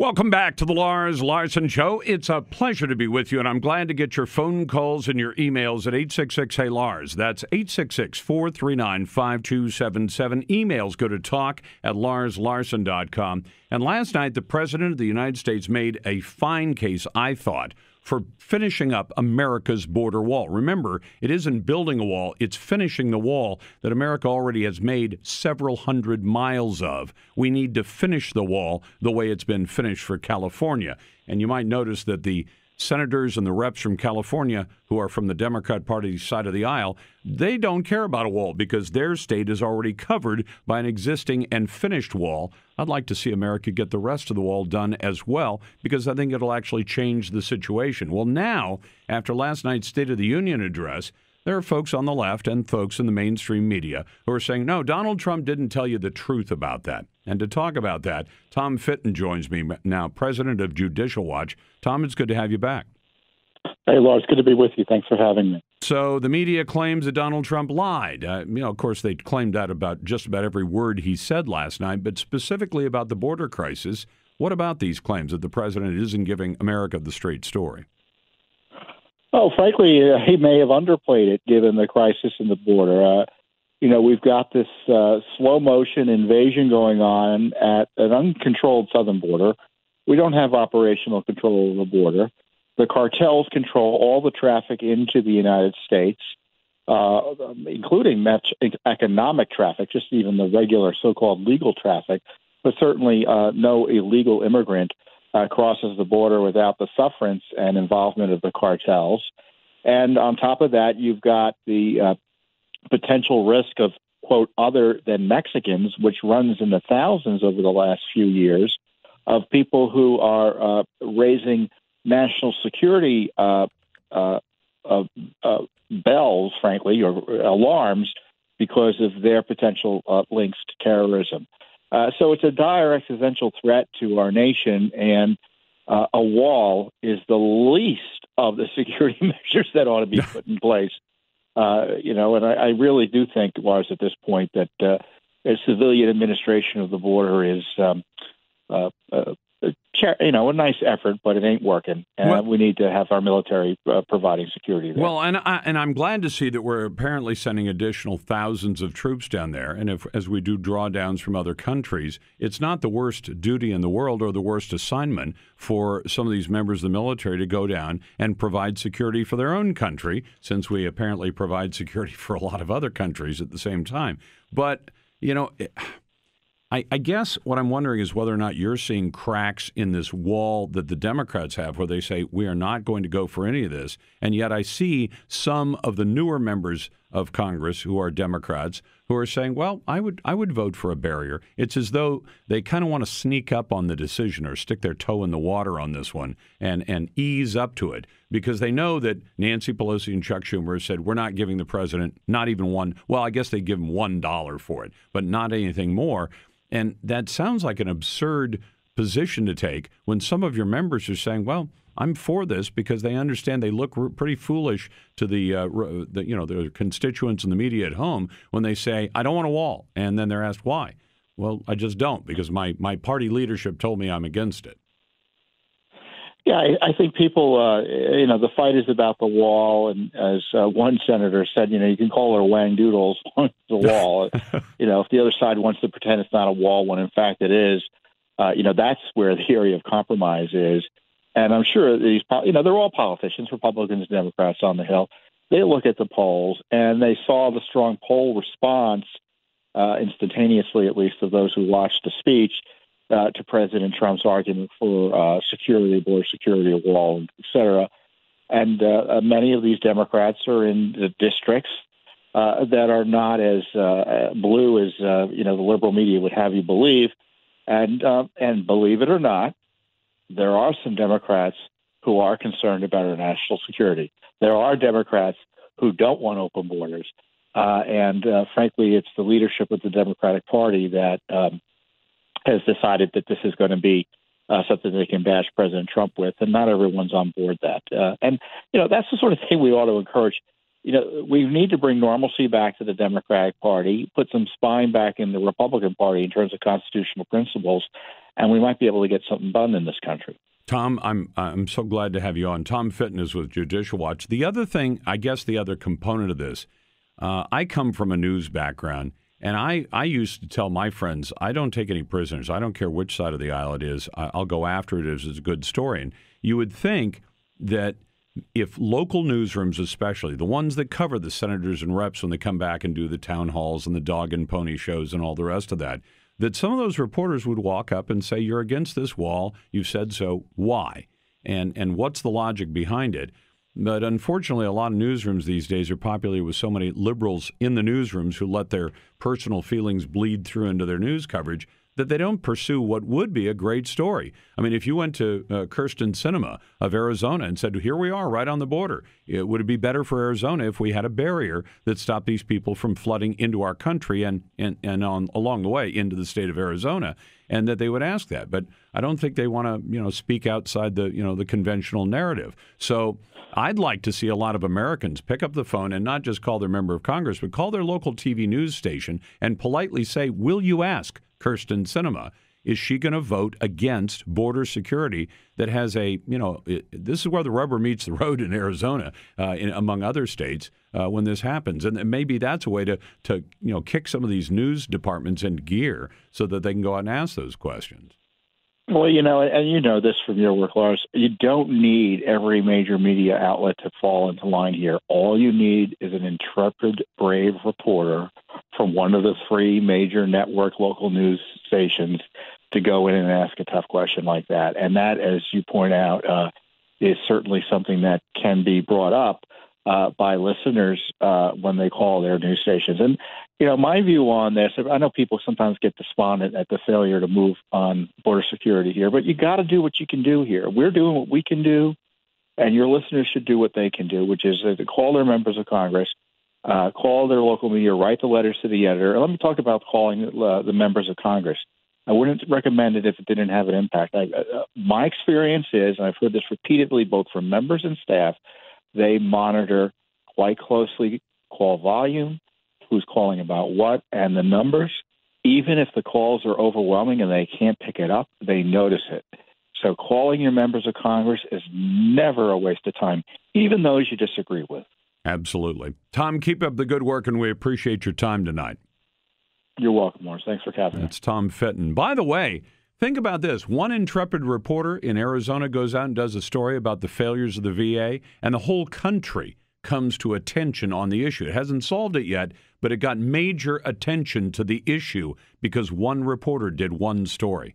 Welcome back to the Lars Larson Show. It's a pleasure to be with you, and I'm glad to get your phone calls and your emails at 866-HEY-LARS. That's 866-439-5277. Emails go to talk@larslarson.com. And last night, the President of the United States made a fine case, I thought, for finishing up America's border wall. Remember, it isn't building a wall, it's finishing the wall that America already has made several hundred miles of. We need to finish the wall the way it's been finished for California. And you might notice that the senators and the reps from California who are from the Democrat Party side of the aisle, they don't care about a wall because their state is already covered by an existing and finished wall. I'd like to see America get the rest of the wall done as well because I think it'll actually change the situation. Well, now, after last night's State of the Union address, there are folks on the left and folks in the mainstream media who are saying, no, Donald Trump didn't tell you the truth about that. And to talk about that, Tom Fitton joins me now, president of Judicial Watch. Tom, it's good to have you back. Hey, Lars, good to be with you. Thanks for having me. So the media claims that Donald Trump lied. Of course, they claimed that about just about every word he said last night, but specifically about the border crisis. What about these claims that the president isn't giving America the straight story? Oh, frankly, he may have underplayed it given the crisis in the border. We've got this slow motion invasion going on at an uncontrolled southern border. We don't have operational control of the border. The cartels control all the traffic into the United States, including economic traffic, just even the regular so-called legal traffic, but certainly no illegal immigrant crosses the border without the sufferance and involvement of the cartels. And on top of that, you've got the potential risk of, quote, other than Mexicans, which runs in the thousands over the last few years, of people who are raising national security bells, frankly, or alarms because of their potential links to terrorism. So it's a dire existential threat to our nation, and a wall is the least of the security measures that ought to be put in place. And I really do think, Lars, at this point that a civilian administration of the border is a nice effort, but it ain't working. And we need to have our military providing security there. Well, and I'm glad to see that we're apparently sending additional thousands of troops down there. And as we do drawdowns from other countries, it's not the worst duty in the world or the worst assignment for some of these members of the military to go down and provide security for their own country, since we apparently provide security for a lot of other countries at the same time. But, I guess what I'm wondering is whether or not you're seeing cracks in this wall that the Democrats have where they say we are not going to go for any of this. And yet I see some of the newer members of Congress who are Democrats who are saying, well, I would vote for a barrier. It's as though they kind of want to sneak up on the decision or stick their toe in the water on this one and ease up to it because they know that Nancy Pelosi and Chuck Schumer said we're not giving the president not even one. Well, I guess they give him $1 for it, but not anything more. And that sounds like an absurd position to take when some of your members are saying, well, I'm for this because they understand they look pretty foolish to their constituents and the media at home when they say, I don't want a wall. And then they're asked why. Well, I just don't because my party leadership told me I'm against it. Yeah, I think people, the fight is about the wall. And as one senator said, you can call it a wang doodle as long as it's a wall. If the other side wants to pretend it's not a wall when in fact it is, that's where the area of compromise is. And I'm sure they're all politicians, Republicans, Democrats on the Hill. They look at the polls and they saw the strong poll response instantaneously, at least of those who watched the speech, to President Trump's argument for security, border security, a wall, et cetera. And many of these Democrats are in the districts that are not as blue as the liberal media would have you believe. And believe it or not, there are some Democrats who are concerned about our national security. There are Democrats who don't want open borders. And frankly, it's the leadership of the Democratic Party that has decided that this is going to be something they can bash President Trump with, and not everyone's on board that. And that's the sort of thing we ought to encourage we need to bring normalcy back to the Democratic Party, put some spine back in the Republican Party in terms of constitutional principles, and we might be able to get something done in this country. Tom, I'm so glad to have you on. Tom Fitton is with Judicial Watch. The other thing, I guess the other component of this, I come from a news background, and I used to tell my friends, I don't take any prisoners. I don't care which side of the aisle it is. I'll go after it if it's a good story. And you would think that if local newsrooms, especially the ones that cover the senators and reps when they come back and do the town halls and the dog and pony shows and all the rest of that, that some of those reporters would walk up and say, you're against this wall, you've said so, why? And what's the logic behind it? But unfortunately, a lot of newsrooms these days are populated with so many liberals in the newsrooms who let their personal feelings bleed through into their news coverage that they don't pursue what would be a great story. I mean, if you went to Kyrsten Sinema of Arizona and said, here we are right on the border, would it be better for Arizona if we had a barrier that stopped these people from flooding into our country and along the way into the state of Arizona, and that they would ask that. But I don't think they want to, speak outside the conventional narrative. So I'd like to see a lot of Americans pick up the phone and not just call their member of Congress, but call their local TV news station and politely say, will you ask Kyrsten Sinema, is she going to vote against border security that has this is where the rubber meets the road in Arizona, among other states, when this happens. And maybe that's a way to kick some of these news departments into gear so that they can go out and ask those questions. Well, and you know this from your work, Lars, you don't need every major media outlet to fall into line here. All you need is an intrepid, brave reporter from one of the three major network local news stations to go in and ask a tough question like that. And that, as you point out, is certainly something that can be brought up by listeners when they call their news stations. And, my view on this, I know people sometimes get despondent at the failure to move on border security here, but you got to do what you can do here. We're doing what we can do, and your listeners should do what they can do, which is to call their members of Congress, call their local media, write the letters to the editor. And let me talk about calling the members of Congress. I wouldn't recommend it if it didn't have an impact. My experience is, and I've heard this repeatedly both from members and staff, they monitor quite closely call volume, who's calling about what, and the numbers. Even if the calls are overwhelming and they can't pick it up, they notice it. So calling your members of Congress is never a waste of time, even those you disagree with. Absolutely. Tom, keep up the good work, and we appreciate your time tonight. You're welcome, Morris. Thanks for having me. That's Tom Fitton. By the way, think about this. One intrepid reporter in Arizona goes out and does a story about the failures of the VA, and the whole country comes to attention on the issue. It hasn't solved it yet, but it got major attention to the issue because one reporter did one story.